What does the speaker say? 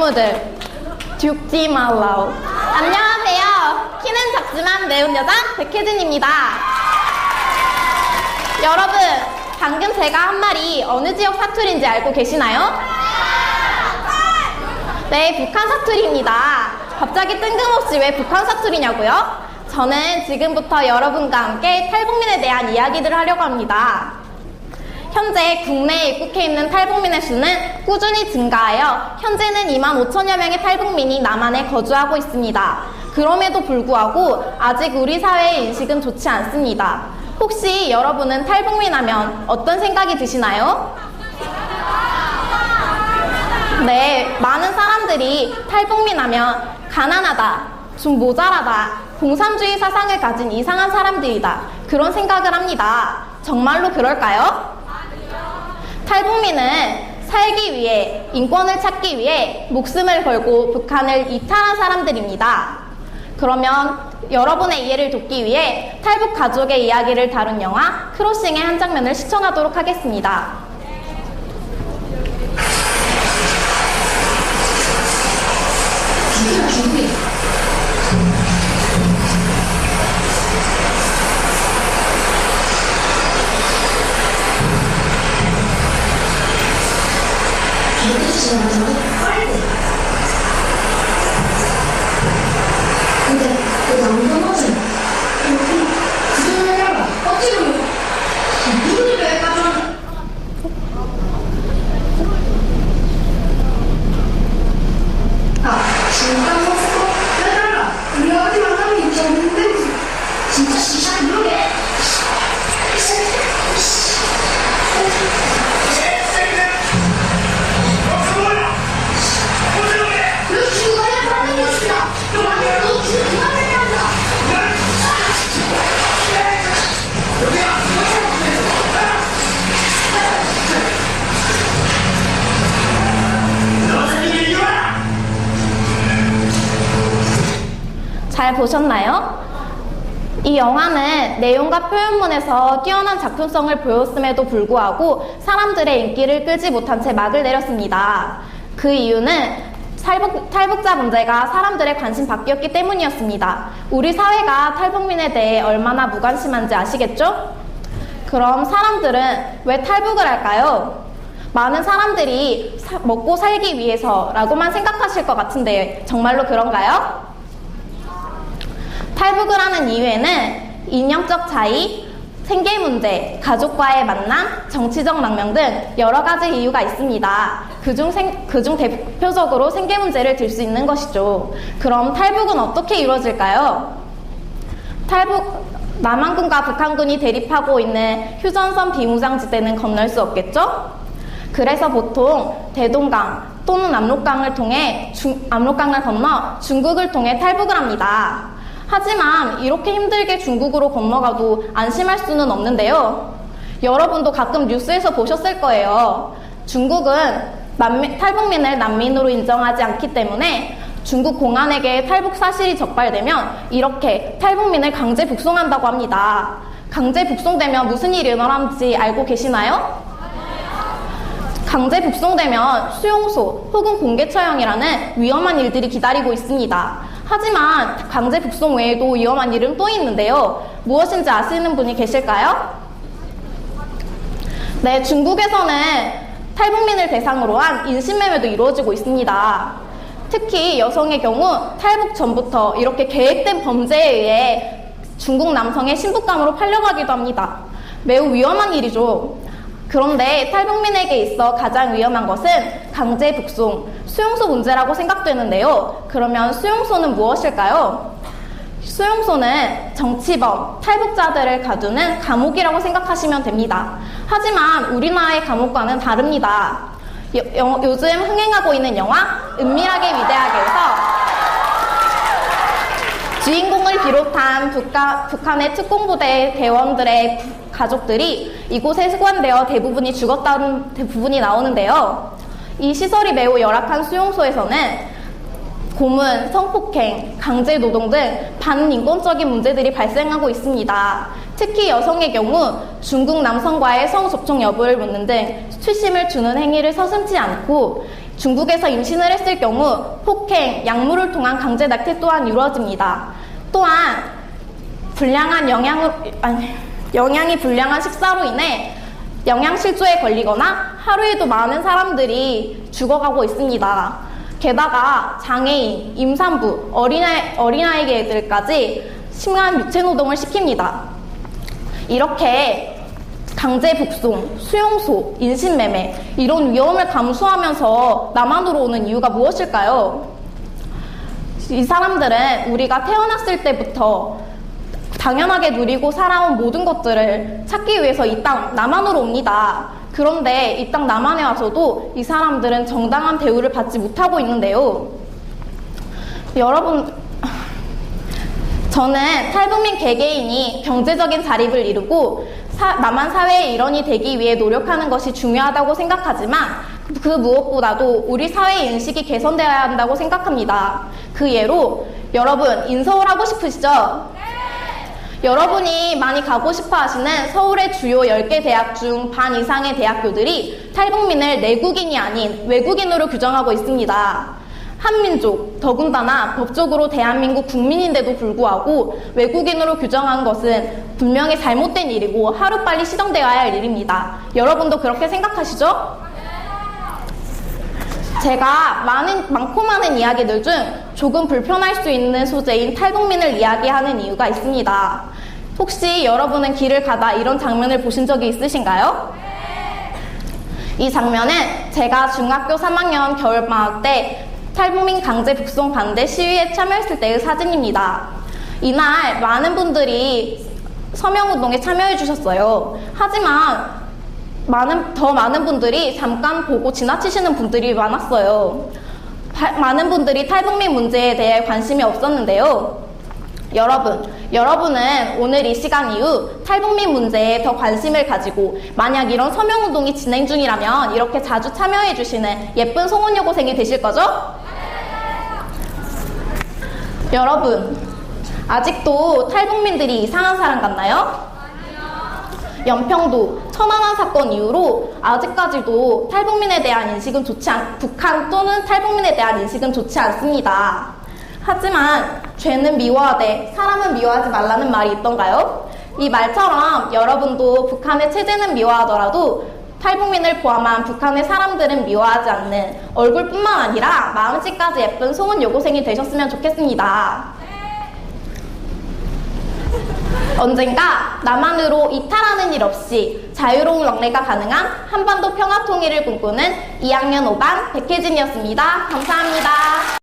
친구들, 죽지 말라우. 안녕하세요. 키는 작지만 매운 여자 백혜진입니다. 여러분, 방금 제가 한 말이 어느 지역 사투리인지 알고 계시나요? 네, 북한 사투리입니다. 갑자기 뜬금없이 왜 북한 사투리냐고요? 저는 지금부터 여러분과 함께 탈북민에 대한 이야기들을 하려고 합니다. 현재 국내에 입국해 있는 탈북민의 수는 꾸준히 증가하여 현재는 25,000여 명의 탈북민이 남한에 거주하고 있습니다. 그럼에도 불구하고 아직 우리 사회의 인식은 좋지 않습니다. 혹시 여러분은 탈북민 하면 어떤 생각이 드시나요? 네, 많은 사람들이 탈북민 하면 가난하다, 좀 모자라다, 공산주의 사상을 가진 이상한 사람들이다, 그런 생각을 합니다. 정말로 그럴까요? 탈북민은 살기 위해, 인권을 찾기 위해 목숨을 걸고 북한을 이탈한 사람들입니다. 그러면 여러분의 이해를 돕기 위해 탈북 가족의 이야기를 다룬 영화 크로싱의 한 장면을 시청하도록 하겠습니다. 근데 그 남편은 그 정도냐고 어찌로 누구를 왜 까줘? 중간 먹고 빼달라. 우리가 어디 만나면 인정 없는데 진짜 시작 이러게. 잘 보셨나요? 이 영화는 내용과 표현문에서 뛰어난 작품성을 보였음에도 불구하고 사람들의 인기를 끌지 못한 채 막을 내렸습니다. 그 이유는 탈북자 문제가 사람들의 관심 밖이었기 때문이었습니다. 우리 사회가 탈북민에 대해 얼마나 무관심한지 아시겠죠? 그럼 사람들은 왜 탈북을 할까요? 많은 사람들이 먹고 살기 위해서라고만 생각하실 것 같은데 정말로 그런가요? 탈북을 하는 이유에는 이념적 차이, 생계 문제, 가족과의 만남, 정치적 망명 등 여러 가지 이유가 있습니다. 그중 대표적으로 생계 문제를 들 수 있는 것이죠. 그럼 탈북은 어떻게 이루어질까요? 남한군과 북한군이 대립하고 있는 휴전선 비무장지대는 건널 수 없겠죠? 그래서 보통 대동강 또는 압록강을 건너 중국을 통해 탈북을 합니다. 하지만 이렇게 힘들게 중국으로 건너가도 안심할 수는 없는데요. 여러분도 가끔 뉴스에서 보셨을 거예요. 중국은 탈북민을 난민으로 인정하지 않기 때문에 중국 공안에게 탈북 사실이 적발되면 이렇게 탈북민을 강제 북송한다고 합니다. 강제 북송되면 무슨 일이 일어나는지 알고 계시나요? 강제 북송되면 수용소 혹은 공개처형이라는 위험한 일들이 기다리고 있습니다. 하지만 강제 북송 외에도 위험한 일은 또 있는데요. 무엇인지 아시는 분이 계실까요? 네, 중국에서는 탈북민을 대상으로 한 인신매매도 이루어지고 있습니다. 특히 여성의 경우 탈북 전부터 이렇게 계획된 범죄에 의해 중국 남성의 신부감으로 팔려가기도 합니다. 매우 위험한 일이죠. 그런데 탈북민에게 있어 가장 위험한 것은 강제 북송, 수용소 문제라고 생각되는데요. 그러면 수용소는 무엇일까요? 수용소는 정치범, 탈북자들을 가두는 감옥이라고 생각하시면 됩니다. 하지만 우리나라의 감옥과는 다릅니다. 요즘 흥행하고 있는 영화 은밀하게 위대하게에서 주인공을 비롯한 북한의 특공부대 대원들의 가족들이 이곳에 수감되어 대부분이 죽었다는 부분이 나오는데요. 이 시설이 매우 열악한 수용소에서는 고문, 성폭행, 강제노동 등 반인권적인 문제들이 발생하고 있습니다. 특히 여성의 경우 중국 남성과의 성접촉 여부를 묻는 등 수치심을 주는 행위를 서슴지 않고 중국에서 임신을 했을 경우 폭행, 약물을 통한 강제 낙태 또한 이루어집니다. 또한 영양이 불량한 식사로 인해 영양실조에 걸리거나 하루에도 많은 사람들이 죽어가고 있습니다. 게다가 장애인, 임산부, 어린아이들까지 심한 육체노동을 시킵니다. 이렇게 강제 북송, 수용소, 인신매매 이런 위험을 감수하면서 남한으로 오는 이유가 무엇일까요? 이 사람들은 우리가 태어났을 때부터 당연하게 누리고 살아온 모든 것들을 찾기 위해서 이 땅 남한으로 옵니다. 그런데 이 땅 남한에 와서도 이 사람들은 정당한 대우를 받지 못하고 있는데요. 여러분, 저는 탈북민 개개인이 경제적인 자립을 이루고 남한 사회의 일원이 되기 위해 노력하는 것이 중요하다고 생각하지만 그 무엇보다도 우리 사회의 인식이 개선되어야 한다고 생각합니다. 그 예로 여러분 인서울 하고 싶으시죠? 여러분이 많이 가고 싶어 하시는 서울의 주요 10개 대학 중 반 이상의 대학교들이 탈북민을 내국인이 아닌 외국인으로 규정하고 있습니다. 한민족, 더군다나 법적으로 대한민국 국민인데도 불구하고 외국인으로 규정한 것은 분명히 잘못된 일이고 하루빨리 시정되어야 할 일입니다. 여러분도 그렇게 생각하시죠? 제가 많고 많은 이야기들 중 조금 불편할 수 있는 소재인 탈북민을 이야기하는 이유가 있습니다. 혹시 여러분은 길을 가다 이런 장면을 보신 적이 있으신가요? 이 장면은 제가 중학교 3학년 겨울방학 때 탈북민 강제 북송 반대 시위에 참여했을 때의 사진입니다. 이날 많은 분들이 서명운동에 참여해 주셨어요. 하지만 더 많은 분들이 잠깐 보고 지나치시는 분들이 많았어요. 많은 분들이 탈북민 문제에 대해 관심이 없었는데요. 여러분은 오늘 이 시간 이후 탈북민 문제에 더 관심을 가지고 만약 이런 서명운동이 진행 중이라면 이렇게 자주 참여해 주시는 예쁜 송원 여고생이 되실 거죠? 여러분, 아직도 탈북민들이 이상한 사람 같나요? 연평도 천안함 사건 이후로 아직까지도 탈북민에 대한 인식은 북한 또는 탈북민에 대한 인식은 좋지 않습니다. 하지만 죄는 미워하되 사람은 미워하지 말라는 말이 있던가요? 이 말처럼 여러분도 북한의 체제는 미워하더라도 탈북민을 포함한 북한의 사람들은 미워하지 않는 얼굴뿐만 아니라 마음씨까지 예쁜 송은 여고생이 되셨으면 좋겠습니다. 언젠가 남한으로 이탈하는 일 없이 자유로운 왕래가 가능한 한반도 평화 통일을 꿈꾸는 2학년 5반 백혜진이었습니다. 감사합니다.